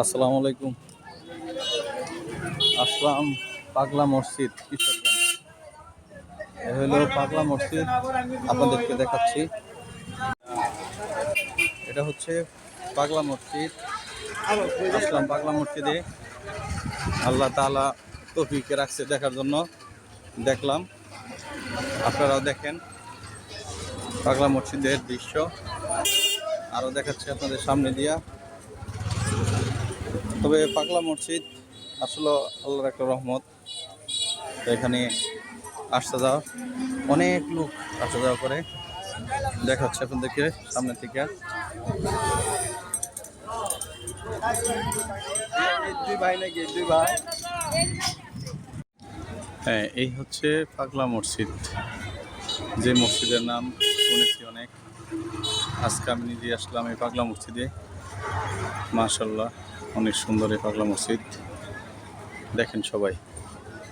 আসসালামু আলাইকুম। আসলাম পাগলা মসজিদ কিশোরগঞ্জ। এ হলো পাগলা মসজিদ, আপনাদেরকে দেখাচ্ছি। এটা হচ্ছে পাগলা মসজিদ। আসলাম পাগলা মসজিদে, আল্লাহ তাআলা তৌফিক রাখছে দেখার জন্য, দেখলাম। আপনারাও দেখেন পাগলা মসজিদের দৃশ্য। আরও দেখাচ্ছি আপনাদের সামনে দিয়া। তবে পাগলা মসজিদ আসলে আল্লাহর একটা রহমত। তো এখানে আসতে যাওয়া অনেক লোক আসা যাওয়া করে, দেখাচ্ছে আপনাদেরকে সামনে থেকে। হ্যাঁ, এই হচ্ছে পাগলা মসজিদ, যে মসজিদের নাম শুনেছি অনেক। আজকে আমি নিজে আসলাম এই পাগলা মসজিদে। মাশাআল্লাহ, অনেক সুন্দর এই পাগলা মসজিদ, দেখেন সবাই।